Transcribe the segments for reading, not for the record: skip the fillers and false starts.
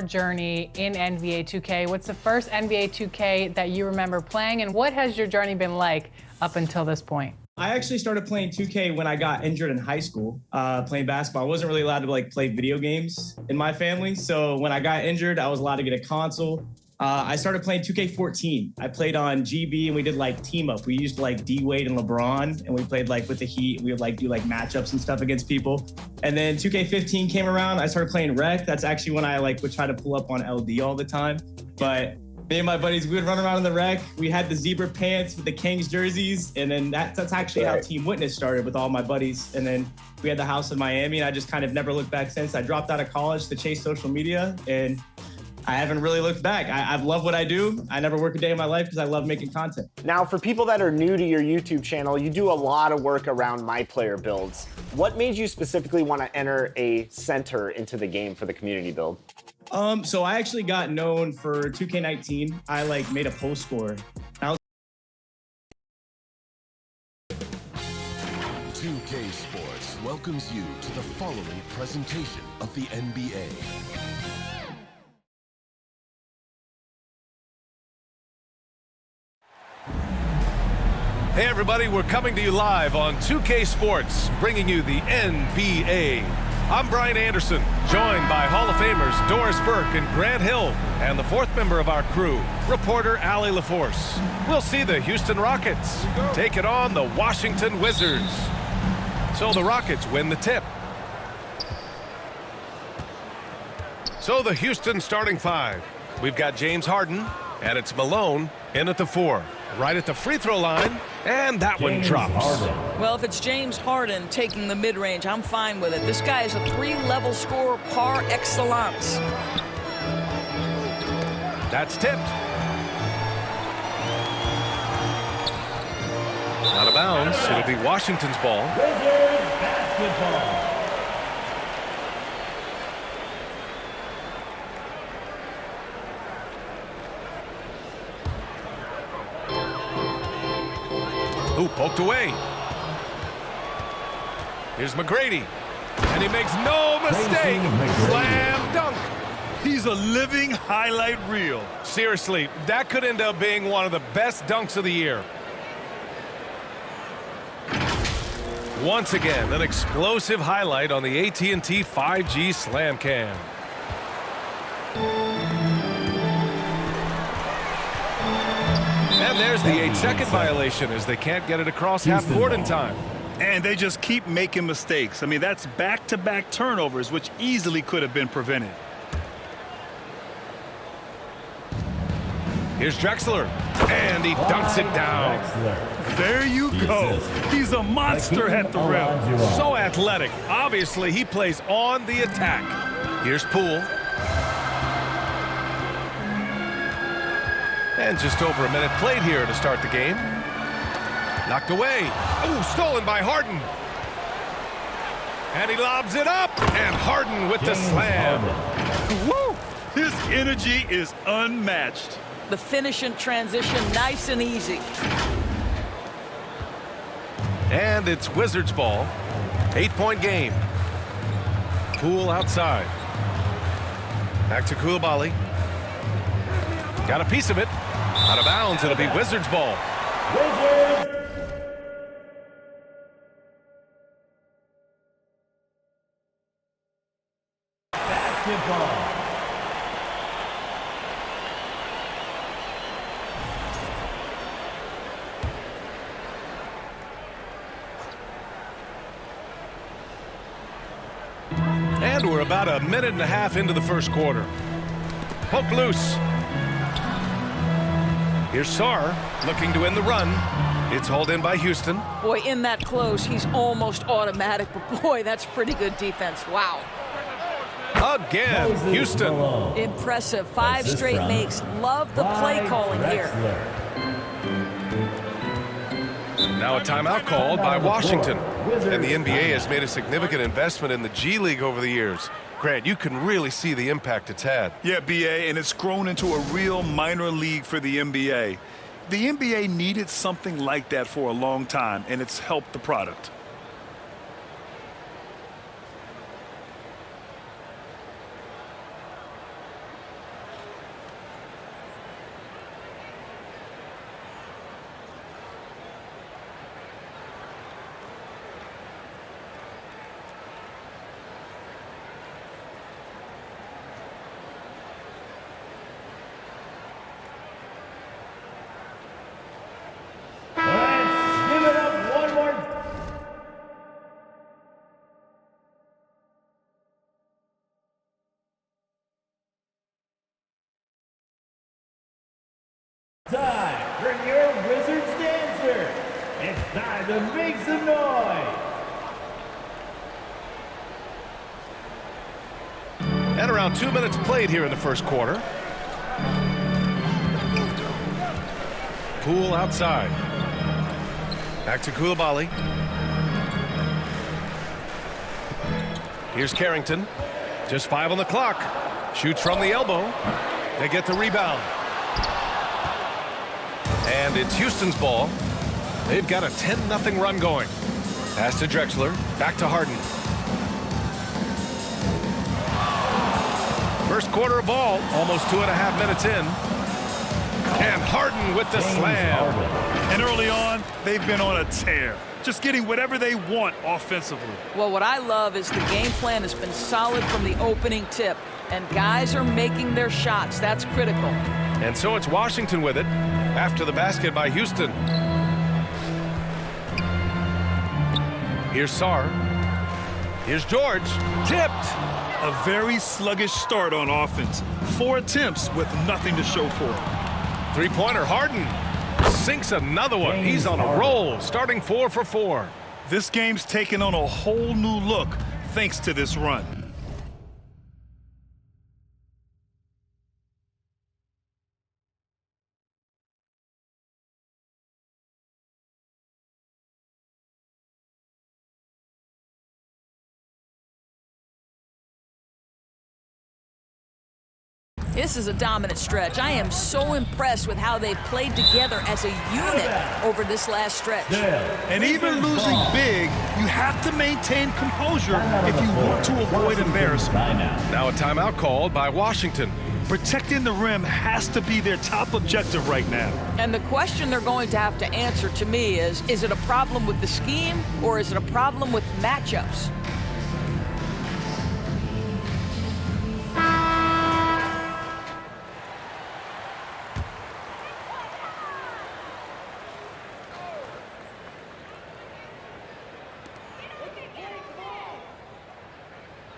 journey in NBA 2K. What's the first NBA 2K that you remember playing, and what has your journey been like up until this point? I actually started playing 2K when I got injured in high school, playing basketball. I wasn't really allowed to play video games in my family. So when I got injured, I was allowed to get a console. I started playing 2K14. I played on GB and we did team up. We used D-Wade and LeBron, and we played with the Heat. We would do matchups and stuff against people. And then 2K15 came around. I started playing Rec. That's actually when I would try to pull up on LD all the time. But me and my buddies, we would run around in the Rec. We had the zebra pants with the Kings jerseys. And then that's actually how Team Witness started with all my buddies. And then we had the house in Miami, and I just kind of never looked back since. I dropped out of college to chase social media, and I haven't really looked back. I've loved what I do. I never work a day in my life because I love making content. Now, for people that are new to your YouTube channel, you do a lot of work around My Player builds. What made you specifically want to enter a center into the game for the community build? So I actually got known for 2K19. I made a post score. 2K Sports welcomes you to the following presentation of the NBA. Hey everybody, we're coming to you live on 2K Sports, bringing you the NBA. I'm Brian Anderson, joined by Hall of Famers Doris Burke and Grant Hill, and the fourth member of our crew, reporter Allie LaForce. We'll see the Houston Rockets take it on the Washington Wizards. So the Rockets win the tip. So the Houston starting five. We've got James Harden, and it's Malone in at the 4. Right at the free throw line, and that one drops. Well, if it's James Harden taking the mid-range, I'm fine with it. This guy is a 3-level scorer par excellence. That's tipped. Out of bounds. It'll be Washington's ball. Wizards basketball. Ooh, poked away. Here's McGrady. And he makes no mistake. Slam dunk. He's a living highlight reel. Seriously, that could end up being one of the best dunks of the year. Once again, an explosive highlight on the AT&T 5G Slam Cam. And there's the 8-second violation as they can't get it across half court in time. And they just keep making mistakes. I mean, that's back-to-back turnovers, which easily could have been prevented. Here's Drexler, and he dunks it down. There you go. He's a monster at the rim. So athletic. Obviously, he plays on the attack. Here's Poole. And just over a minute played here to start the game. Knocked away. Oh, stolen by Harden. And he lobs it up. And Harden with the slam. Woo! His energy is unmatched. The finish and transition, nice and easy. And it's Wizards ball. 8-point game. Poole outside. Back to Coulibaly. Got a piece of it. Out of bounds, it'll be Wizards ball. Wizards. Basketball. And we're about a minute and a half into the first quarter. Poke loose. Here's Sarr looking to end the run. It's hauled in by Houston. Boy, in that close, he's almost automatic. But boy, that's pretty good defense. Wow. Again, Houston. Impressive. 5 straight makes. Love the play calling here. Now a timeout called by Washington. And the NBA has made a significant investment in the G League over the years. Grant, you can really see the impact it's had. Yeah, BA, and it's grown into a real minor league for the NBA. The NBA needed something like that for a long time, and it's helped the product. and make some noise. And around 2 minutes played here in the first quarter. Poole outside. Back to Koulibaly. Here's Carrington. Just 5 on the clock. Shoots from the elbow. They get the rebound. And it's Houston's ball. They've got a 10-0 run going. Pass to Drexler. Back to Harden. First quarter of ball. Almost 2.5 minutes in. And Harden with the slam. And early on, they've been on a tear. Just getting whatever they want offensively. Well, what I love is the game plan has been solid from the opening tip. And guys are making their shots. That's critical. And so it's Washington with it after the basket by Houston. Here's Sarr. Here's George. Tipped. A very sluggish start on offense. 4 attempts with nothing to show for it. Three-pointer, Harden sinks another one. He's on a roll, starting 4 for 4. This game's taken on a whole new look thanks to this run. This is a dominant stretch. I am so impressed with how they've played together as a unit over this last stretch. And even losing big, you have to maintain composure if you want to avoid embarrassment. Now a timeout called by Washington. Protecting the rim has to be their top objective right now. And the question they're going to have to answer to me is it a problem with the scheme or is it a problem with matchups?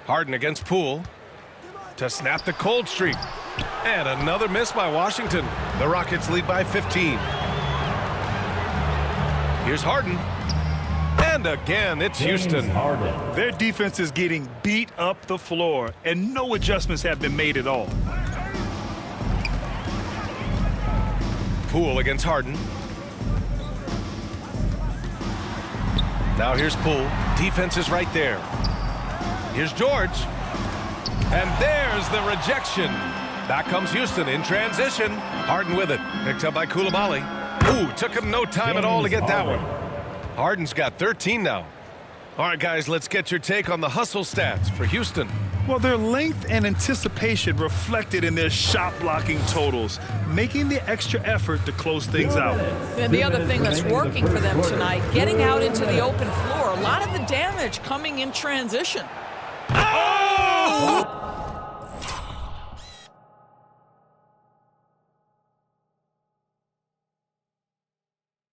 Harden against Poole to snap the cold streak. And another miss by Washington. The Rockets lead by 15. Here's Harden. And again, it's Houston. Their defense is getting beat up the floor, and no adjustments have been made at all. Poole against Harden. Now here's Poole. Defense is right there. Here's George. And there's the rejection. Back comes Houston in transition. Harden with it. Picked up by Koulibaly. Ooh, took him no time at all to get that one. Harden's got 13 now. All right, guys, let's get your take on the hustle stats for Houston. Well, their length and anticipation reflected in their shot blocking totals, making the extra effort to close things out. And the other thing that's working for them tonight, getting out into the open floor. A lot of the damage coming in transition.